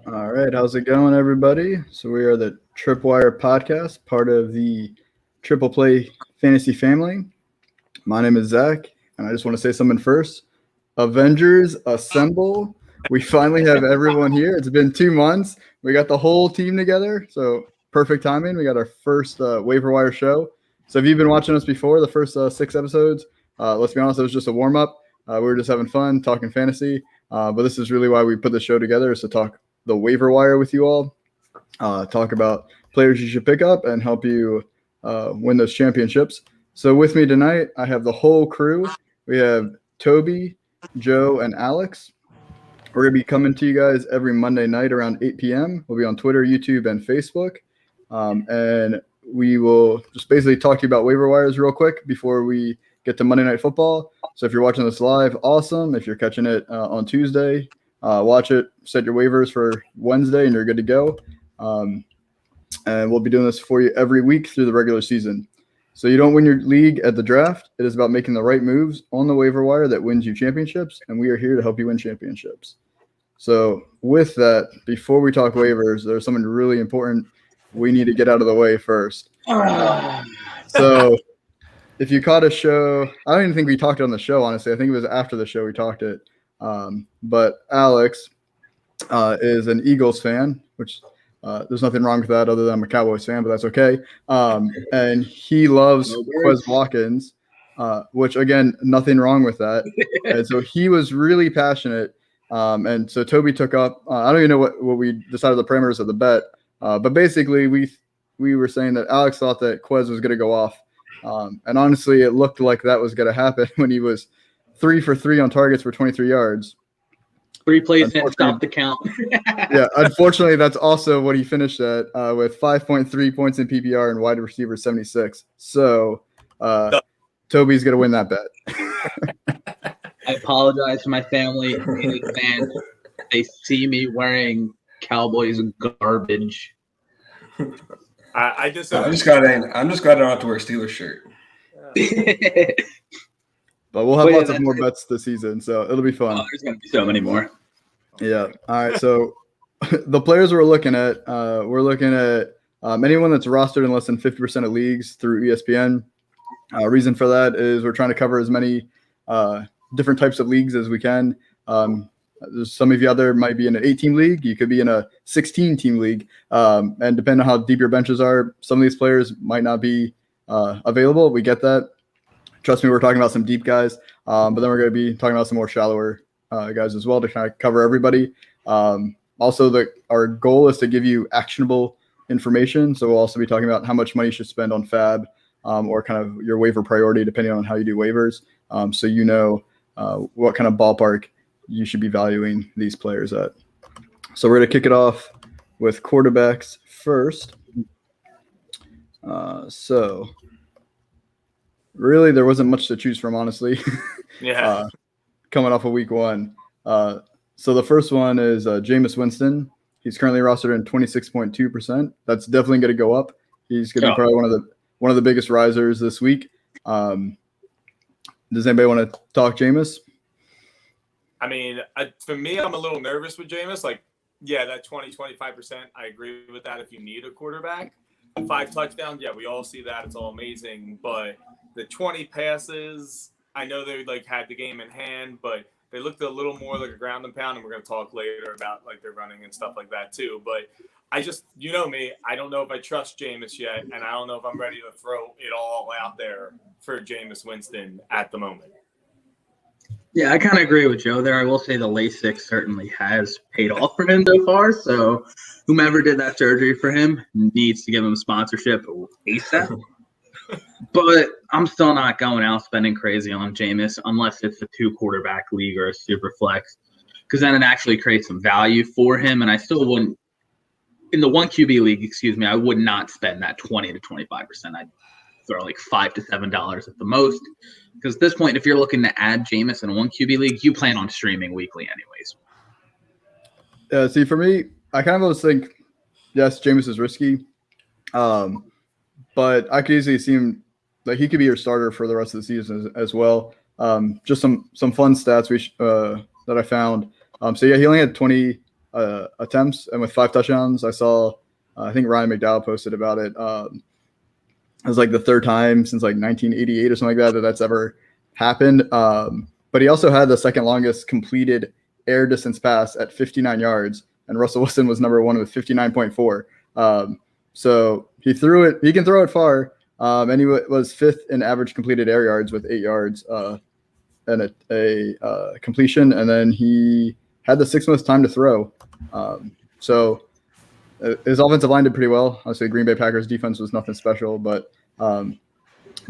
All right, how's it going, everybody? So we are the Tripwire podcast, part of the Triple Play Fantasy family. My name is Zach, and I just want to say something first. Avengers assemble! We finally have everyone here. It's been 2 months. We got the whole team together, so perfect timing. We got our first waiver wire show. So if you've been watching us before, the first 6 episodes, let's be honest, it was just a warm up. We were just having fun talking fantasy, but this is really why we put the show together, is to talk the waiver wire with you all, talk about players you should pick up and help you win those championships. So with me tonight, I have the whole crew. We have Toby, Joe, and Alex. We're going to be coming to you guys every Monday night around 8 p.m. We'll be on Twitter, YouTube, and Facebook. And we will just basically talk to you about waiver wires real quick before we get to Monday Night Football. So if you're watching this live, awesome. If you're catching it on Tuesday, watch it, set your waivers for Wednesday, and you're good to go. And we'll be doing this for you every week through the regular season. So you don't win your league at the draft. It is about making the right moves on the waiver wire that wins you championships, and we are here to help you win championships. So with that, before we talk waivers, there's something really important we need to get out of the way first. So if you caught a show, I don't even think we talked on the show, honestly. I think it was after the show we talked it. But Alex is an Eagles fan, which there's nothing wrong with that other than I'm a Cowboys fan, but that's okay. And he loves Quez Watkins, which, again, nothing wrong with that. And so he was really passionate. And so Toby took up I don't even know what we decided the parameters of the bet. But basically, we were saying that Alex thought that Quez was going to go off. And honestly, it looked like that was going to happen when he was 3 for 3 on targets for 23 yards. 3 plays and stopped the count. Yeah, unfortunately, that's also what he finished at with 5.3 points in PPR and wide receiver 76. So Toby's going to win that bet. I apologize to my family and fans. They see me wearing Cowboys garbage. I'm just glad I don't have to wear a Steelers shirt. But we'll have lots of more bets this season, so it'll be fun. There's going to be so many more. Yeah. All right. So the players we're looking at anyone that's rostered in less than 50% of leagues through ESPN. Reason for that is we're trying to cover as many different types of leagues as we can. There's some of you out there might be in an 8-team league. You could be in a 16-team league. And depending on how deep your benches are, some of these players might not be available. We get that. Trust me, we're talking about some deep guys. But then we're going to be talking about some more shallower guys as well to kind of cover everybody. Also, our goal is to give you actionable information. So we'll also be talking about how much money you should spend on FAB or kind of your waiver priority, depending on how you do waivers. So you know what kind of ballpark you should be valuing these players at. So we're going to kick it off with quarterbacks first. So really, there wasn't much to choose from, honestly. Yeah. Coming off of week 1. So the first one is Jameis Winston. He's currently rostered in 26.2%. That's definitely going to go up. He's going to be probably one of the biggest risers this week. Does anybody want to talk Jameis? I mean, for me, I'm a little nervous with Jameis. That 20-25%, I agree with that if you need a quarterback. 5 touchdowns, yeah, we all see that. It's all amazing. But the 20 passes, I know they had the game in hand, but they looked a little more like a ground and pound, and we're going to talk later about their running and stuff like that too. But I just, you know me, I don't know if I trust Jameis yet, and I don't know if I'm ready to throw it all out there for Jameis Winston at the moment. Yeah, I kind of agree with Joe there. I will say the LASIK certainly has paid off for him so far. So whomever did that surgery for him needs to give him sponsorship ASAP. But I'm still not going out spending crazy on Jameis unless it's a 2-quarterback league or a super flex, because then it actually creates some value for him. And I still wouldn't, in the 1 QB league, I would not spend that 20 to 25%. I'd throw $5 to $7 at the most. Because at this point, if you're looking to add Jameis in a 1 QB league, you plan on streaming weekly anyways. Yeah, see, for me, I kind of always think, yes, Jameis is risky. But I could easily see him like he could be your starter for the rest of the season as well. Just some fun stats that I found. So yeah, he only had 20 attempts and with 5 touchdowns. I saw, I think Ryan McDowell posted about it. It was like the third time since like 1988 or something like that that's ever happened. But he also had the second longest completed air distance pass at 59 yards, and Russell Wilson was number 1 with 59.4. So he threw it. He can throw it far, and he was 5th in average completed air yards with 8 yards and a completion. And then he had the 6th most time to throw. So his offensive line did pretty well. Obviously, Green Bay Packers defense was nothing special, but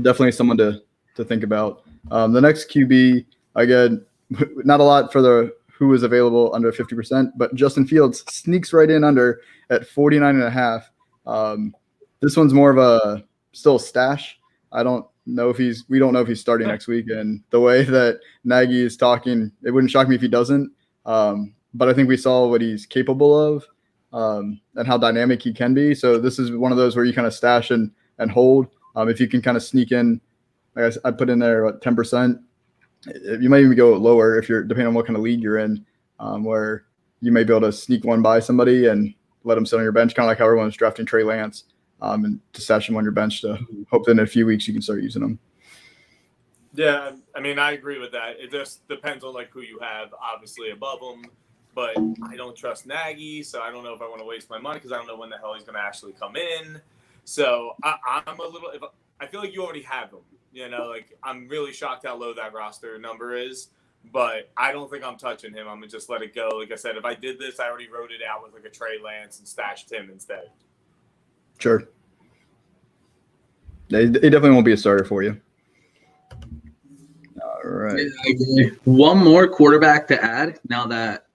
definitely someone to think about. The next QB, again, not a lot for the who is available under 50%, but Justin Fields sneaks right in under at 49.5. This one's more of a still stash. We don't know if he's starting next week, and the way that Nagy is talking, it wouldn't shock me if he doesn't. But I think we saw what he's capable of and how dynamic he can be. So this is one of those where you kind of stash and hold. If you can kind of sneak in, I put in there about 10%. You might even go lower if you're depending on what kind of league you're in, where you may be able to sneak one by somebody and let them sit on your bench, kind of like how everyone's drafting Trey Lance, and to stash him on your bench to hope that in a few weeks you can start using them. Yeah, I mean, I agree with that. It just depends on like who you have, obviously above them. But I don't trust Nagy, so I don't know if I want to waste my money because I don't know when the hell he's going to actually come in. So I'm a little. I feel like you already have him. You know, like I'm really shocked how low that roster number is, but I don't think I'm touching him. I'm gonna just let it go. Like I said, if I did this, I already wrote it out with like a Trey Lance and stashed him instead. Sure. He definitely won't be a starter for you. All right. One more quarterback to add now that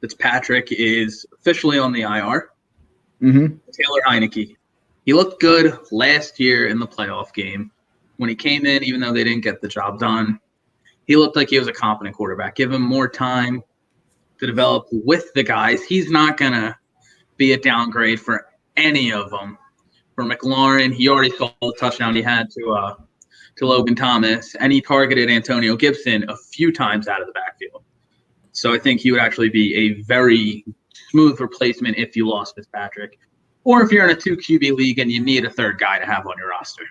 Fitzpatrick is officially on the IR. Mm-hmm. Taylor Heineke. He looked good last year in the playoff game. When he came in, even though they didn't get the job done, he looked like he was a competent quarterback. Give him more time to develop with the guys. He's not going to be a downgrade for any of them. For McLaurin, he already saw the touchdown he had to Logan Thomas, and he targeted Antonio Gibson a few times out of the backfield. So I think he would actually be a very smooth replacement if you lost Fitzpatrick, or if you're in a 2 QB league and you need a third guy to have on your roster.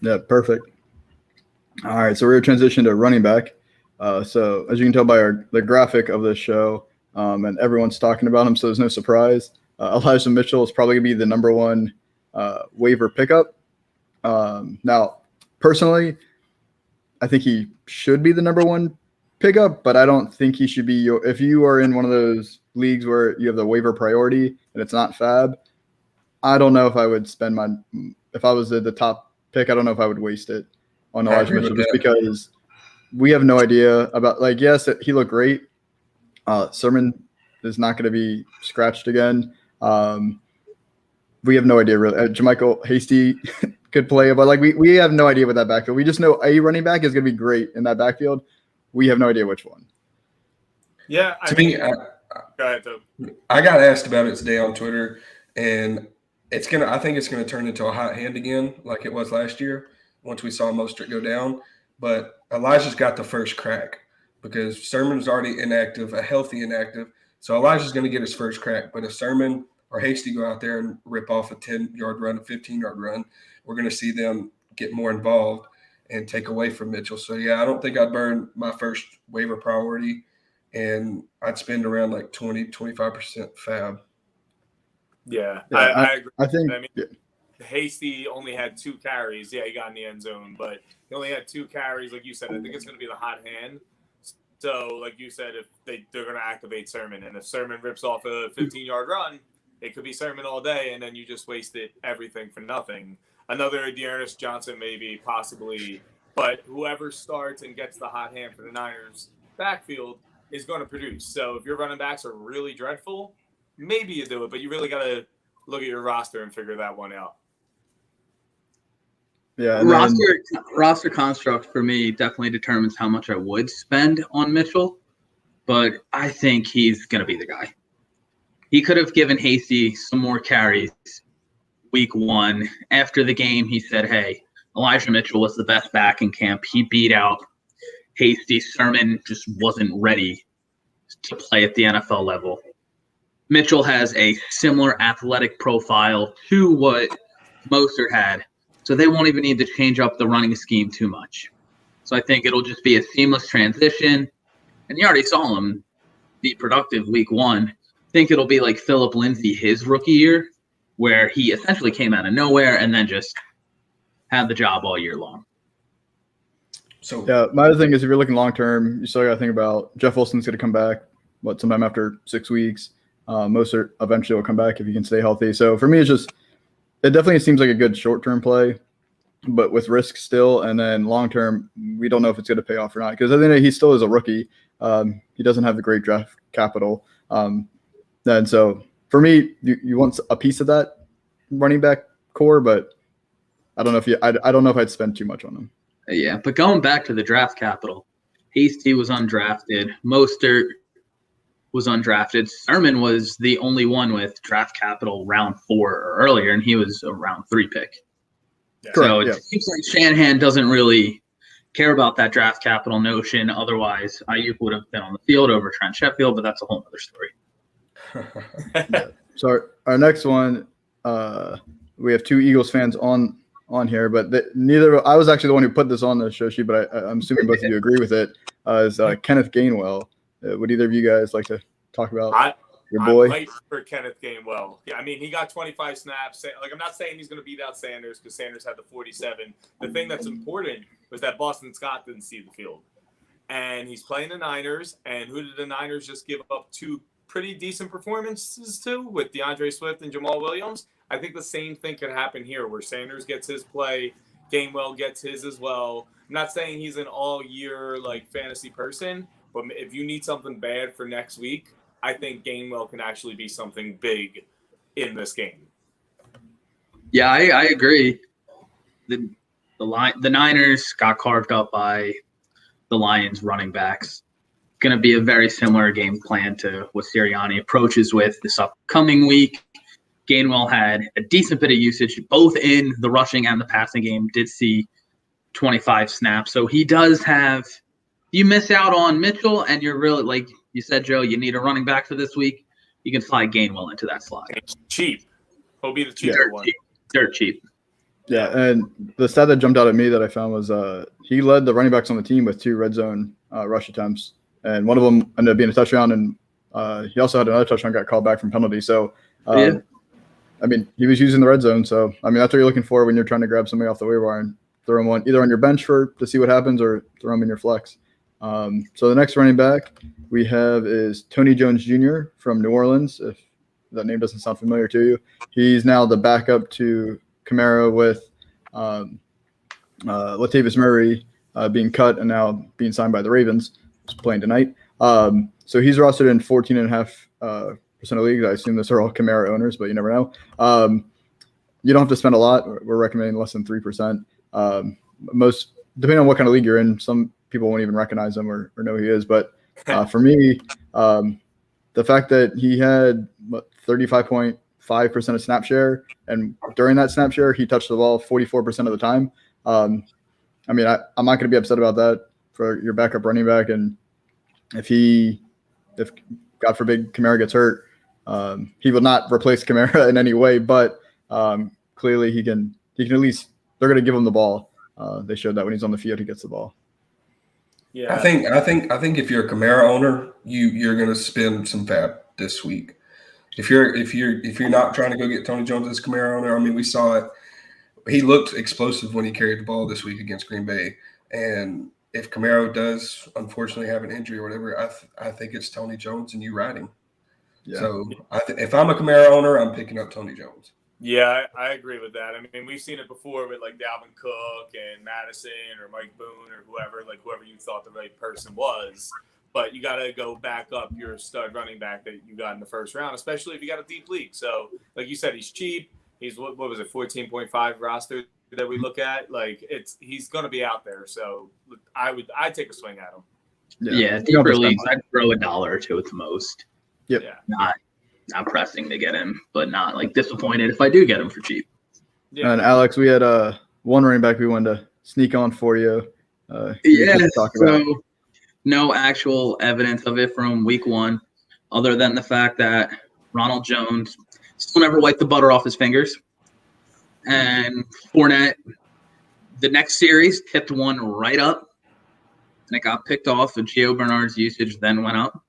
Yeah, perfect. All right, so we're going to transition to running back. So as you can tell by the graphic of this show, and everyone's talking about him, so there's no surprise. Elijah Mitchell is probably going to be the number 1 waiver pickup. Now, personally, I think he should be the number 1 pickup, but I don't think he should be if you are in one of those leagues where you have the waiver priority and it's not fab, I don't know if I would spend if I was at the top pick, I don't know if I would waste it on Elijah Mitchell just because we have no idea about, like, yes, he looked great. Sermon is not going to be scratched again. We have no idea really. Jermichael Hasty could play, but like we have no idea what that backfield. We just know a running back is going to be great in that backfield. We have no idea which one. Yeah, To me, go ahead, Tobe. I got asked about it today on Twitter, and I think it's gonna turn into a hot hand again, like it was last year once we saw Mostert go down. But Elijah's got the first crack because Sermon's already inactive, a healthy inactive. So Elijah's gonna get his first crack. But if Sermon or Hasty go out there and rip off a 10-yard run, a 15-yard run, we're gonna see them get more involved and take away from Mitchell. So yeah, I don't think I'd burn my first waiver priority, and I'd spend around like 20-25% fab. Yeah, Yeah, I agree. I think Hasty only had 2 carries. Yeah, he got in the end zone, but he only had 2 carries. Like you said, I think it's going to be the hot hand. So, like you said, if they're going to activate Sermon, and if Sermon rips off a 15-yard run, it could be Sermon all day, and then you just wasted everything for nothing. Another Dearness Johnson, maybe, possibly, but whoever starts and gets the hot hand for the Niners backfield is going to produce. So, if your running backs are really dreadful, maybe you do it, but you really got to look at your roster and figure that one out. Yeah, roster construct for me definitely determines how much I would spend on Mitchell, but I think he's going to be the guy. He could have given Hasty some more carries week 1. After the game, he said, hey, Elijah Mitchell was the best back in camp. He beat out Hasty. Sermon just wasn't ready to play at the NFL level. Mitchell has a similar athletic profile to what Mostert had, so they won't even need to change up the running scheme too much. So I think it'll just be a seamless transition. And you already saw him be productive week 1. I think it'll be like Phillip Lindsay his rookie year, where he essentially came out of nowhere and then just had the job all year long. So Yeah, my other thing is if you're looking long term, you still got to think about Jeff Wilson's going to come back, sometime after 6 weeks. Mostert eventually will come back if he can stay healthy. So for me, it definitely seems like a good short term play, but with risk still. And then long term, we don't know if it's going to pay off or not because I think he still is a rookie. He doesn't have the great draft capital. And so for me, you want a piece of that running back core, but I don't know I don't know if I'd spend too much on him. Yeah, but going back to the draft capital, Hasty was undrafted. Mostert was undrafted. Sermon was the only one with draft capital round 4 or earlier, and he was a round 3 pick. Yeah. So it seems like Shanahan doesn't really care about that draft capital notion. Otherwise, Ayuk would have been on the field over Trent Sheffield, but that's a whole other story. Yeah. So our next one, we have 2 Eagles fans on here, but I was actually the one who put this on the show sheet, but I'm assuming both of you agree with it. Is Kenneth Gainwell? Would either of you guys like to talk about your boy? I'm hyped for Kenneth Gamewell. Yeah, I mean, he got 25 snaps. Like, I'm not saying he's going to beat out Sanders because Sanders had the 47. The thing that's important was that Boston Scott didn't see the field. And he's playing the Niners. And who did the Niners just give up 2 pretty decent performances to with DeAndre Swift and Jamal Williams? I think the same thing could happen here where Sanders gets his play, Gainwell gets his as well. I'm not saying he's an all-year like fantasy person, but if you need something bad for next week, I think Gainwell can actually be something big in this game. Yeah, I agree. The Niners got carved up by the Lions running backs. Going to be a very similar game plan to what Sirianni approaches with this upcoming week. Gainwell had a decent bit of usage, both in the rushing and the passing game, did see 25 snaps. So he does have – you miss out on Mitchell and you're really – like you said, Joe, you need a running back for this week. You can slide Gainwell into that slot. It's cheap. He'll be the cheaper one. Dirt cheap. Yeah, and the stat that jumped out at me that I found was he led the running backs on the team with 2 red zone rush attempts, and one of them ended up being a touchdown, and he also had another touchdown got called back from penalty. So, I mean, he was using the red zone. So, I mean, that's what you're looking for when you're trying to grab somebody off the waiver wire and throw him either on your bench to see what happens or throw him in your flex. So the next running back we have is Tony Jones Jr. from New Orleans. If that name doesn't sound familiar to you, he's now the backup to Kamara with Latavius Murray being cut and now being signed by the Ravens. He's playing tonight. So he's rostered in 14.5% of leagues. I assume those are all Kamara owners, but you never know. You don't have to spend a lot. We're recommending less than 3%. Most, depending on what kind of league you're in, some people won't even recognize him or know who he is. But for me, the fact that he had 35.5% of snap share, and during that snap share, he touched the ball 44% of the time. I mean, I'm not going to be upset about that for your backup running back. And if God forbid Kamara gets hurt, he will not replace Kamara in any way. But clearly, he can at least. They're going to give him the ball. They showed that when he's on the field, he gets the ball. Yeah, I think if you're a Kamara owner, you're going to spend some fab this week. If you're not trying to go get Tony Jones as Kamara owner, I mean, we saw it. He looked explosive when he carried the ball this week against Green Bay. And if Kamara does unfortunately have an injury or whatever, I think it's Tony Jones and you riding. Yeah. So if I'm a Kamara owner, I'm picking up Tony Jones. Yeah, I agree with that. I mean, we've seen it before with like Dalvin Cook and Madison or Mike Boone or whoever you thought the right person was. But you got to go back up your stud running back that you got in the first round, especially if you got a deep league. So, like you said, he's cheap. He's what was it, 14.5 roster that we look at? Like he's going to be out there. So I'd take a swing at him. Yeah, deeper leagues, I'd throw $1 or $2 at the most. Yep. Yeah. Not pressing to get him, but not like disappointed if I do get him for cheap. Yeah. And Alex, we had one running back we wanted to sneak on for you. No actual evidence of it from week 1, other than the fact that Ronald Jones still never wiped the butter off his fingers. And Fournette, the next series, tipped one right up. And it got picked off. And Gio Bernard's usage then went up.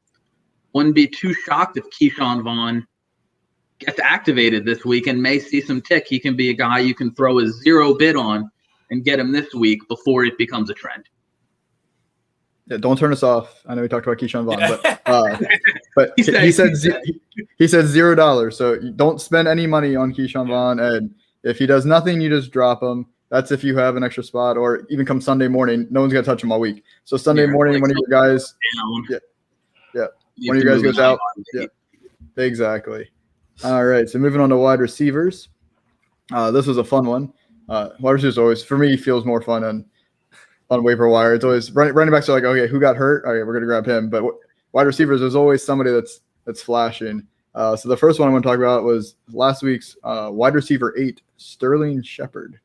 Wouldn't be too shocked if Keyshawn Vaughn gets activated this week and may see some tick. He can be a guy you can throw a zero bid on and get him this week before it becomes a trend. Yeah, don't turn us off. I know we talked about Keyshawn Vaughn, but he said $0. So you don't spend any money on Keyshawn Vaughn, and if he does nothing, you just drop him. That's if you have an extra spot, or even come Sunday morning, no one's gonna touch him all week. So Sunday morning, one of your guys, one of your guys goes out. Yeah, exactly. All right, so moving on to wide receivers. This was a fun one. Wide receivers always, for me, feels more fun on waiver wire. It's always running backs are like, okay, who got hurt? Okay, we're gonna grab him. But wide receivers, there's always somebody that's flashing. So the first one I want to talk about was last week's wide receiver 8, Sterling Shepard.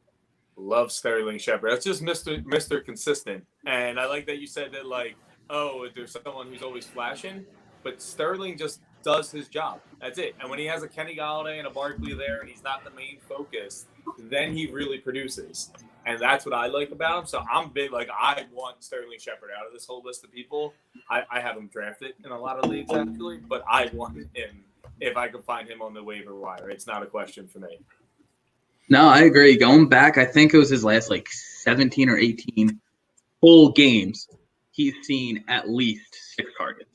Love Sterling Shepard. That's just Mr. Consistent. And I like that you said that, like, oh, there's someone who's always flashing, but Sterling just does his job. That's it. And when he has a Kenny Galladay and a Barkley there and he's not the main focus, then he really produces. And that's what I like about him. So I'm big. Like, I want Sterling Shepard out of this whole list of people. I have him drafted in a lot of leagues, actually, but I want him if I can find him on the waiver wire. It's not a question for me. No, I agree. Going back, I think it was his last 17 or 18 full games. He's seen at least 6 targets.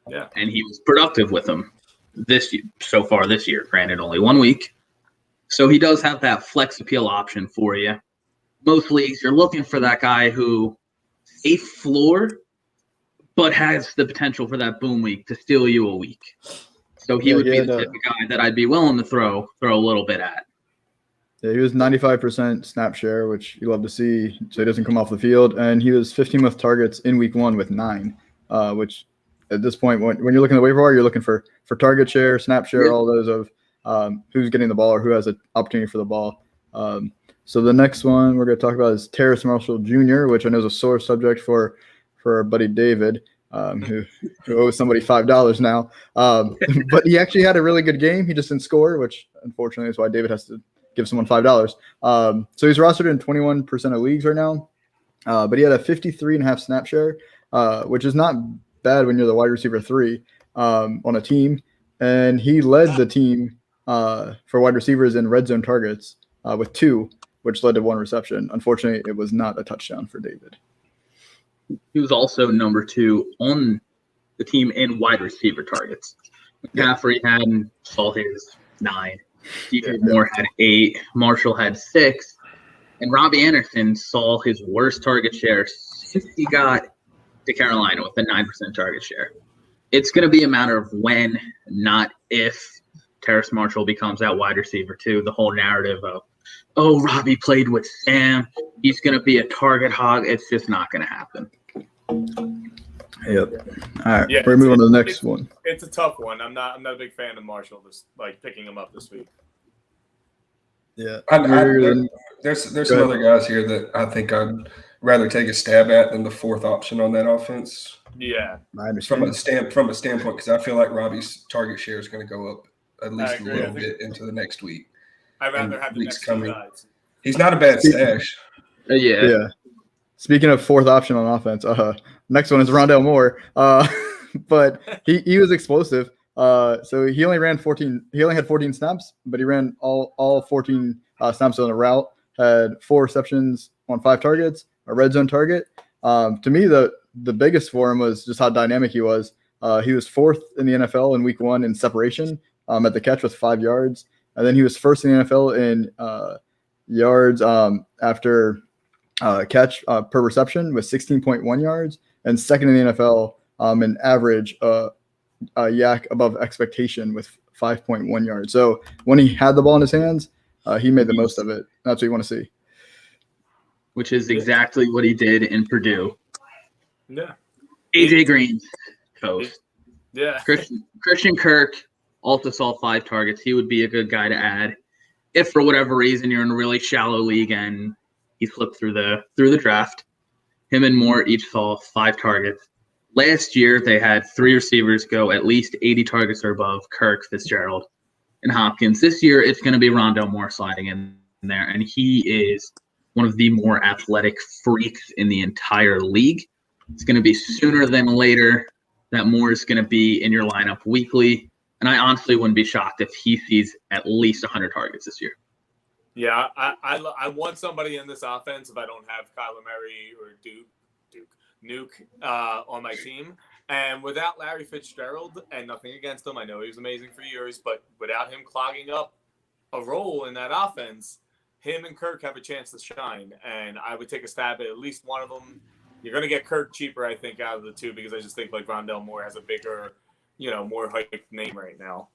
Yeah. And he was productive with them so far this year. Granted, only 1 week. So he does have that flex appeal option for you. Most leagues, you're looking for that guy who a floor, but has the potential for that boom week to steal you a week. So he would be the type of guy that I'd be willing to throw a little bit at. Yeah, he was 95% snap share, which you love to see, so he doesn't come off the field. And he was 15th targets in week 1 with 9, which at this point, when you're looking at the waiver wire, you're looking for target share, snap share, all those of who's getting the ball or who has an opportunity for the ball. So the next one we're going to talk about is Terrace Marshall Jr., which I know is a sore subject for our buddy David, who owes somebody $5 now. But he actually had a really good game. He just didn't score, which unfortunately is why David has to give someone $5. So he's rostered in 21% of leagues right now. But he had a 53.5 snap share, which is not bad when you're the wide receiver 3 on a team. And he led the team for wide receivers in red zone targets with 2, which led to 1 reception. Unfortunately, it was not a touchdown for David. He was also number 2 on the team in wide receiver targets. McCaffrey saw his 9. DJ Moore had 8. Marshall had 6. And Robbie Anderson saw his worst target share since he got to Carolina with a 9% target share. It's going to be a matter of when, not if, Terrace Marshall becomes that wide receiver 2. The whole narrative of, oh, Robbie played with Sam, he's going to be a target hog. It's just not going to happen. Yep. All right, we're moving on to the next one. It's a tough one. I'm not a big fan of Marshall, picking him up this week. Yeah. There's some other guys here that I think I'd rather take a stab at than the 4th option on that offense. Yeah. I understand. From a standpoint, because I feel like Robbie's target share is going to go up at least a little bit into the next week. I'd rather have the next 2 guys. He's not a bad stash. Yeah. Speaking of 4th option on offense, next one is Rondale Moore. But he was explosive. So he only ran 14. He only had 14 snaps, but he ran all 14 snaps on a route. Had 4 receptions on 5 targets, a red zone target. To me, the biggest for him was just how dynamic he was. He was 4th in the NFL in week 1 in separation at the catch with 5 yards, and then he was 1st in the NFL in yards after catch per reception with 16.1 yards, and 2nd in the NFL in average yak above expectation with 5.1 yards. So when he had the ball in his hands, he made the most of it. That's what you want to see. Which is exactly what he did in Purdue. Yeah. AJ Green's toast. Yeah. Christian Kirk also saw 5 targets. He would be a good guy to add if for whatever reason you're in a really shallow league and he flipped through the draft. Him and Moore each saw 5 targets. Last year, they had 3 receivers go at least 80 targets or above: Kirk, Fitzgerald, and Hopkins. This year, it's going to be Rondale Moore sliding in there, and he is one of the more athletic freaks in the entire league. It's going to be sooner than later that Moore is going to be in your lineup weekly, and I honestly wouldn't be shocked if he sees at least 100 targets this year. Yeah, I want somebody in this offense if I don't have Kyler Murray or Nuke on my team. And without Larry Fitzgerald, and nothing against him, I know he was amazing for years, but without him clogging up a role in that offense, him and Kirk have a chance to shine. And I would take a stab at least one of them. You're going to get Kirk cheaper, I think, out of the two, because I just think like Rondale Moore has a bigger, more hyped name right now.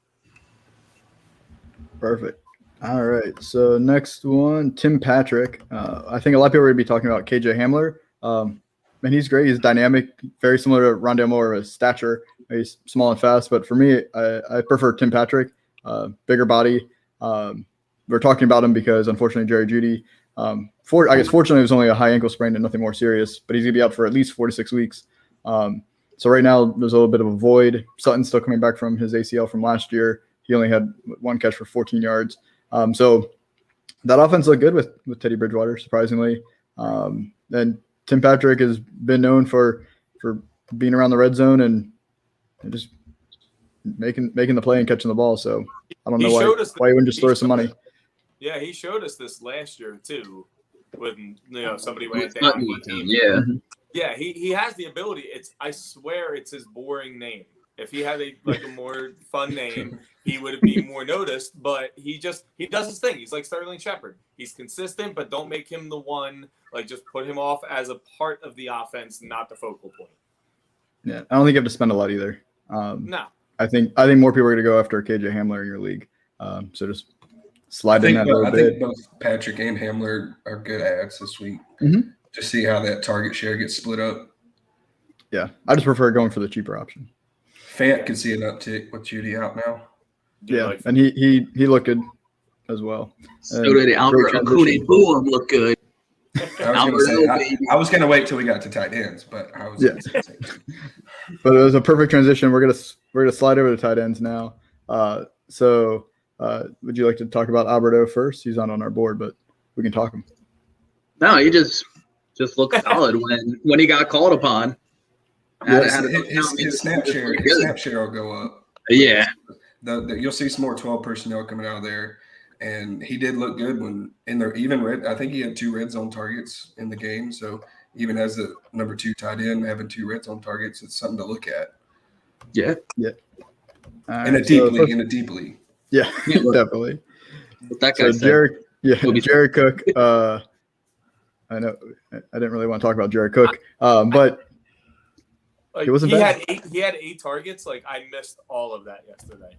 Perfect. All right. So next one, Tim Patrick. I think a lot of people are going to be talking about KJ Hamler. And he's great. He's dynamic, very similar to Rondale Moore of his stature. He's small and fast, but for me, I prefer Tim Patrick, bigger body. We're talking about him because unfortunately Jerry Jeudy, fortunately it was only a high ankle sprain and nothing more serious, but he's gonna be out for at least 4 to 6 weeks. So right now there's a little bit of a void. Sutton's still coming back from his ACL from last year. He only had 1 catch for 14 yards. So that offense looked good with Teddy Bridgewater, surprisingly. And Tim Patrick has been known for being around the red zone and just making the play and catching the ball. So I don't know why he wouldn't just throw some money. Yeah, he showed us this last year too, when somebody went down. Yeah, yeah, he has the ability. I swear it's his boring name. If he had a more fun name, he would be more noticed. But he does his thing. He's like Sterling Shepard. He's consistent, but don't make him the one. Like, just put him off as a part of the offense, not the focal point. Yeah, I don't think you have to spend a lot either. No, I think more people are going to go after KJ Hamler in your league. So just slide in that little bit. I think both Patrick and Hamler are good ads this week. Mm-hmm. To see how that target share gets split up. Yeah, I just prefer going for the cheaper option. Fant can see an uptick with Jeudy out now. Yeah, and he looked good as well. So did Albert Akune look good. I was gonna wait till we got to tight ends, but I was gonna say But it was a perfect transition. We're gonna slide over to tight ends now. So would you like to talk about Alberto first? He's not on our board, but we can talk him. No, he just looked solid when he got called upon. His snap share will go up. Yeah. You'll see some more 12 personnel coming out of there. And he did look good when in there. Even I think he had 2 red zone targets in the game. So even as the number 2 tight end, having 2 red zone targets, it's something to look at. Yeah. In a deep league. Yeah, definitely. What that guy said. Jared Cook. I know I didn't really want to talk about Jared Cook, but it wasn't bad. He had 8 targets. Like, I missed all of that yesterday.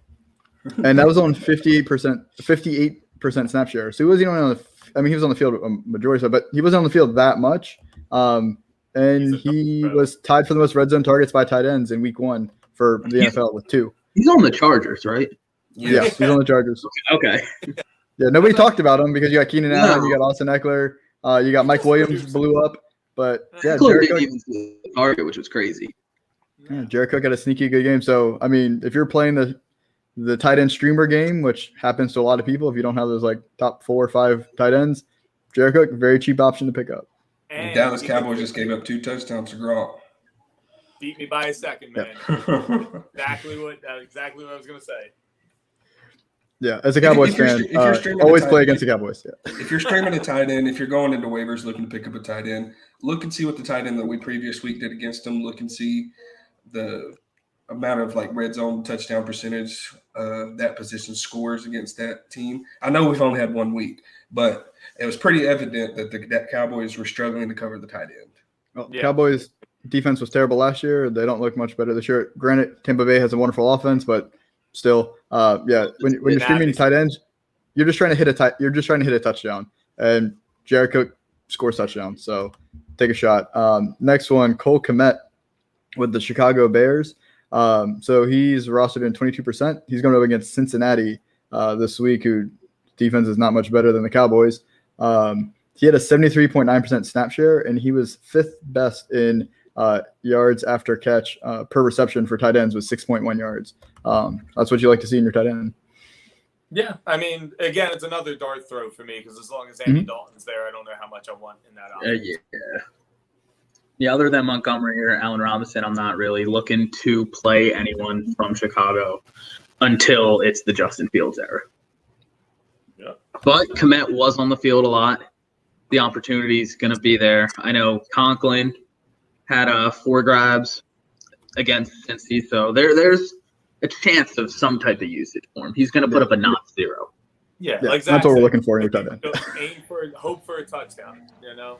And that was on 58% snap share. So he wasn't on he was on the field a majority of it, but he wasn't on the field that much. And he was tied for the most red zone targets by tight ends in week 1 for the NFL with 2. He's on the Chargers, right? Yeah, he's on the Chargers. Okay. Yeah, nobody talked about him because you got Keenan Allen, you got Austin Eckler, you got Mike Williams blew up. But yeah, Jared Cook even see the target, which was crazy. Yeah, Jared Cook had a sneaky good game. So I mean, if you're playing the tight end streamer game, which happens to a lot of people, if you don't have those like top 4 or 5 tight ends, Jared Cook, very cheap option to pick up. And Dallas Cowboys just gave up 2 touchdowns to Gronk. Beat me by a second, man. Exactly what I was going to say. Yeah, as a Cowboys fan, always play against the Cowboys. Yeah. If you're streaming a tight end, if you're going into waivers looking to pick up a tight end, look and see what the tight end that we previous week did against them. Look and see the amount of like red zone touchdown percentage that position scores against that team. I know we've only had 1 week, but it was pretty evident that the Cowboys were struggling to cover the tight end. Well, yeah. Cowboys defense was terrible last year. They don't look much better this year. Granted, Tampa Bay has a wonderful offense, but still, when you're streaming tight ends, you're just trying to hit a touchdown, and Jared Cook scores touchdown. So take a shot. Next one, Cole Kmet with the Chicago Bears. So he's rostered in 22%. He's going up against Cincinnati this week, who defense is not much better than the Cowboys. He had a 73.9% snap share, and he was 5th best in yards after catch per reception for tight ends was 6.1 yards. That's what you like to see in your tight end. Yeah, I mean, again, it's another dart throw for me because as long as Andy Dalton's there, I don't know how much I want in that offense. Yeah, other than Montgomery or Allen Robinson, I'm not really looking to play anyone from Chicago until it's the Justin Fields era. Yeah. But Kmet was on the field a lot. The opportunity's going to be there. I know Conklin had 4 grabs against Cincy, so there's a chance of some type of usage for him. He's going to put up a not 0. Yeah, like that's what we're looking for in your tight end. Hope for a touchdown, you know?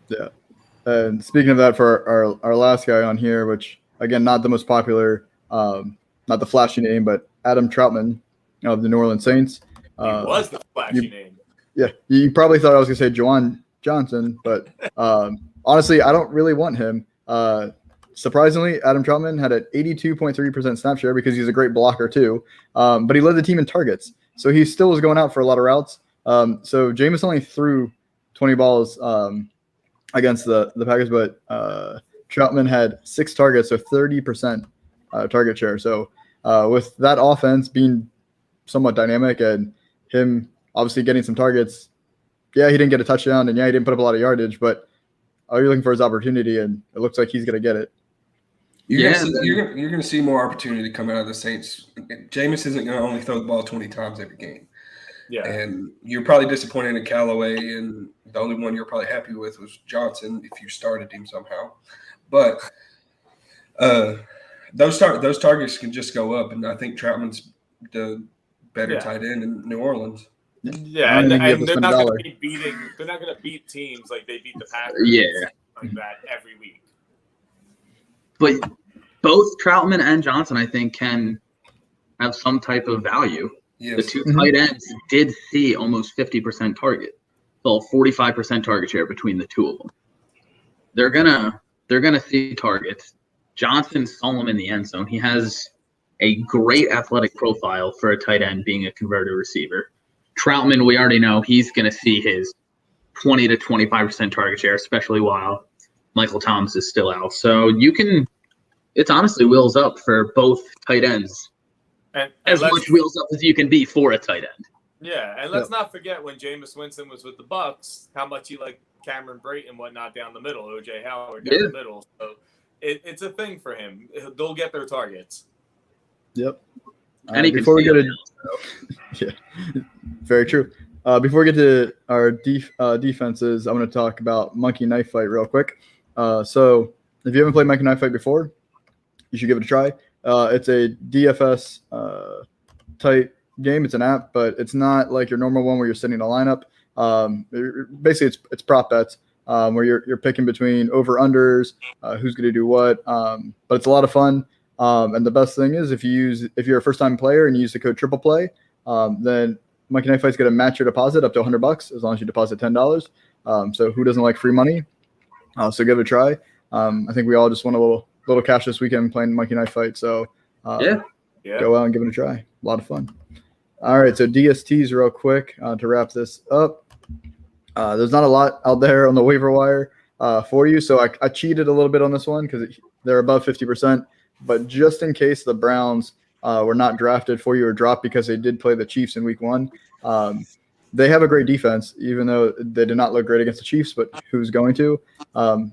Yeah. And speaking of that, for our last guy on here, which, again, not the most popular, not the flashy name, but Adam Troutman of the New Orleans Saints. He was the flashy name. Yeah. You probably thought I was going to say Juwan Johnson, but honestly, I don't really want him. Surprisingly, Adam Troutman had an 82.3% snap share because he's a great blocker too, but he led the team in targets. So he still was going out for a lot of routes. So Jameis only threw 20 balls against the Packers, but Troutman had 6 targets, so 30% target share. So with that offense being somewhat dynamic and him obviously getting some targets, yeah, he didn't get a touchdown, and yeah, he didn't put up a lot of yardage, but all you're looking for is opportunity, and it looks like he's going to get it. You're going to see more opportunity come out of the Saints. Jameis isn't going to only throw the ball 20 times every game. Yeah. And you're probably disappointed in Callaway, and the only one you're probably happy with was Johnson if you started him somehow. But those targets can just go up, and I think Troutman's the better tight end in New Orleans. Yeah, and they're not going to be beating. They're not going to beat teams like they beat the Packers. Yeah, like that every week. But both Troutman and Johnson, I think, can have some type of value. Yes. The 2 tight ends did see almost 50% target, so 45% target share between the 2 of them. They're gonna see targets. Johnson saw him in the end zone. He has a great athletic profile for a tight end, being a converted receiver. Troutman, we already know he's going to see his 20 to 25% target share, especially while Michael Thomas is still out. So it's honestly wheels up for both tight ends. And as much wheels up as you can be for a tight end. Yeah, and let's not forget when Jameis Winston was with the Bucs, how much he liked Cameron Brate and whatnot down the middle, O.J. Howard down the middle. So it's a thing for him. They'll get their targets. Yep. And he before we get yeah, very true. Before we get to our defenses, I'm going to talk about Monkey Knife Fight real quick. So if you haven't played Monkey Knife Fight before, you should give it a try. It's a DFS type game. It's an app, but it's not like your normal one where you're setting a lineup. Basically, it's prop bets where you're picking between over-unders, who's going to do what. But it's a lot of fun. And the best thing is if you're a first-time player and you use the code Triple Play, then Monkey Knife Fight's going to match your deposit up to $100 as long as you deposit $10. So who doesn't like free money? So give it a try. I think we all just want a little cash this weekend playing Monkey Knife Fight. So go out and give it a try. A lot of fun. All right, so DSTs real quick to wrap this up. There's not a lot out there on the waiver wire for you. So I cheated a little bit on this one because they're above 50%. But just in case the Browns were not drafted for you or dropped because they did play the Chiefs in week 1, they have a great defense, even though they did not look great against the Chiefs, but who's going to?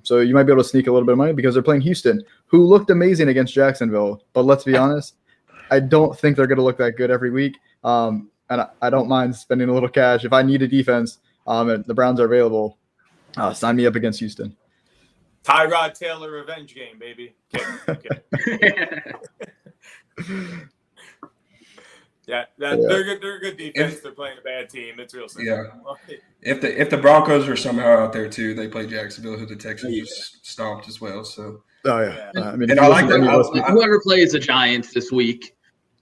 So you might be able to sneak a little bit of money because they're playing Houston, who looked amazing against Jacksonville. But let's be honest, I don't think they're going to look that good every week. And I don't mind spending a little cash. If I need a defense and the Browns are available, sign me up against Houston. Tyrod Taylor revenge game, baby. Okay. They're a good defense. They're playing a bad team. It's real simple. Yeah. If the Broncos are somehow out there too, they play Jacksonville, who the Texans just stomped as well. So I mean, and I like that. Whoever plays the Giants this week,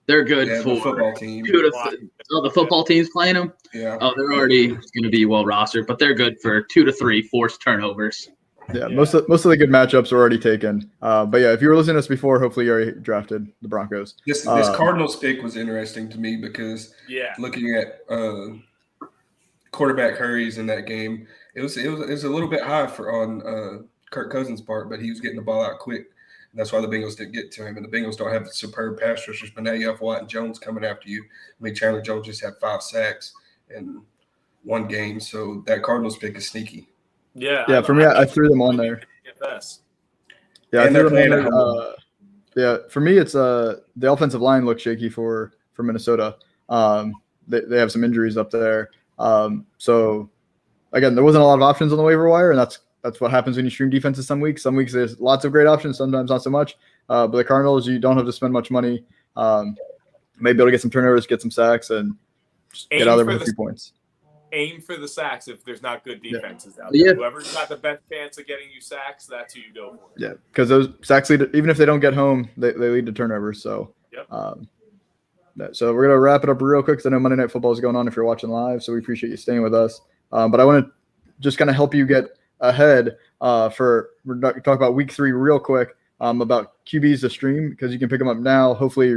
they're good for the football team. The football team's playing them. Yeah. Oh, they're already going to be well rostered, but they're good for 2 to 3 forced turnovers. Yeah, most of the good matchups are already taken. But yeah, if you were listening to us before, hopefully you already drafted the Broncos. This Cardinals pick was interesting to me because looking at quarterback hurries in that game, it was a little bit high on Kirk Cousins' part, but he was getting the ball out quick. And that's why the Bengals didn't get to him. And the Bengals don't have superb pass rushers, but now you have Watt and Jones coming after you. I mean, Chandler Jones just had 5 sacks in one game, so that Cardinals pick is sneaky. Yeah. For me, I threw them on there. Yeah, and they're playing at home. Yeah, for me, it's the offensive line looks shaky for Minnesota. They have some injuries up there. So again, there wasn't a lot of options on the waiver wire, and that's what happens when you stream defenses some weeks. Some weeks there's lots of great options, sometimes not so much. But the Cardinals, you don't have to spend much money. Maybe able to get some turnovers, get some sacks, and just get out there with a few points. Aim for the sacks if there's not good defenses out there. Yeah. Whoever's got the best chance of getting you sacks, that's who you go for. Yeah, because those sacks lead, even if they don't get home, they lead to turnovers. So, Yep. So we're gonna wrap it up real quick because I know Monday Night Football is going on if you're watching live. So we appreciate you staying with us. But I want to just kind of help you get ahead. We're talk about week 3 real quick about QBs to stream because you can pick them up now. Hopefully,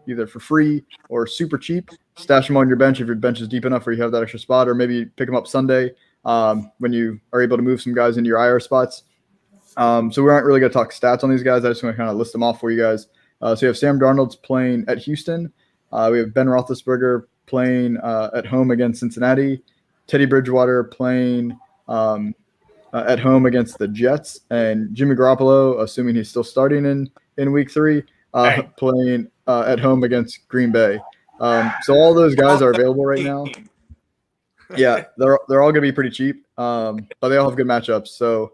either for free or super cheap. Stash them on your bench if your bench is deep enough where you have that extra spot, or maybe pick them up Sunday when you are able to move some guys into your IR spots. So we aren't really going to talk stats on these guys. I just want to kind of list them off for you guys. So you have Sam Darnold's playing at Houston. We have Ben Roethlisberger playing at home against Cincinnati. Teddy Bridgewater playing at home against the Jets. And Jimmy Garoppolo, assuming he's still starting in week 3, playing at home against Green Bay. So all those guys are available right now. Yeah, they're all going to be pretty cheap, but they all have good matchups. So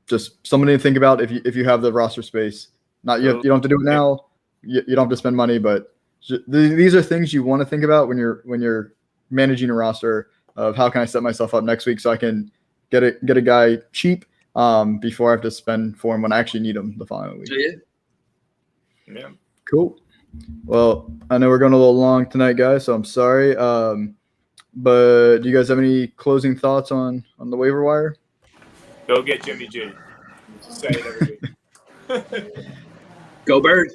just somebody to think about if you have the roster space. You don't have to do it now. You don't have to spend money, but these are things you want to think about when you're managing a roster of how can I set myself up next week so I can get a guy cheap before I have to spend for him when I actually need him the following week. Yeah. Cool. Well, I know we're going a little long tonight, guys, so I'm sorry. But do you guys have any closing thoughts on the waiver wire? Go get Jimmy G. Say it every week. Go Birds.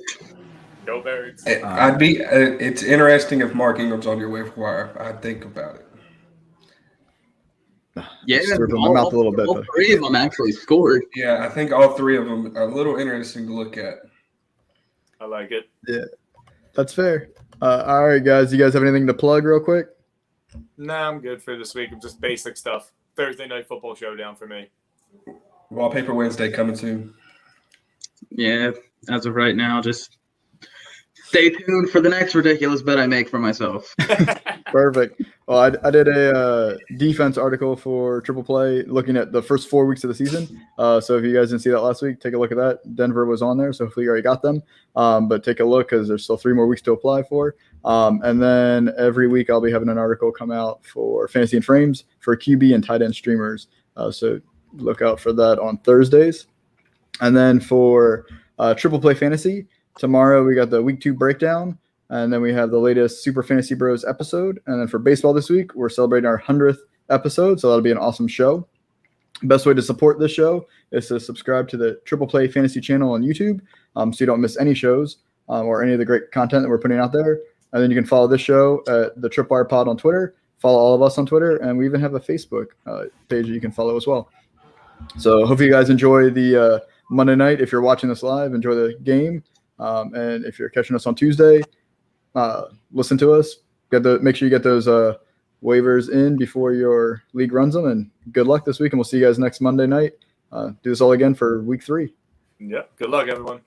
Go Birds. It's interesting if Mark Ingram's on your waiver wire. I'd think about it. Yeah, my mouth a little bit. All 3 of them actually scored. Yeah, I think all 3 of them are a little interesting to look at. I like it. Yeah, that's fair. All right, guys. You guys have anything to plug real quick? Nah, I'm good for this week. Just basic stuff. Thursday Night Football showdown for me. Wallpaper Wednesday coming soon. Yeah, as of right now, just stay tuned for the next ridiculous bet I make for myself. Perfect. Well, I did a defense article for Triple Play looking at the first 4 weeks of the season. So if you guys didn't see that last week, take a look at that. Denver was on there, so hopefully you already got them. But take a look because there's still 3 more weeks to apply for. And then every week I'll be having an article come out for Fantasy and Frames for QB and tight end streamers. So look out for that on Thursdays. And then for Triple Play Fantasy, tomorrow we got the week 2 breakdown. And then we have the latest Super Fantasy Bros episode. And then for baseball this week, we're celebrating our 100th episode. So that'll be an awesome show. Best way to support this show is to subscribe to the Triple Play Fantasy channel on YouTube so you don't miss any shows or any of the great content that we're putting out there. And then you can follow this show at the Tripwire Pod on Twitter. Follow all of us on Twitter. And we even have a Facebook page that you can follow as well. So hopefully you guys enjoy the Monday night. If you're watching this live, enjoy the game. And if you're catching us on Tuesday, listen to us. Make sure you get those waivers in before your league runs them. And good luck this week. And we'll see you guys next Monday night. Do this all again for week 3. Yeah. Good luck, everyone.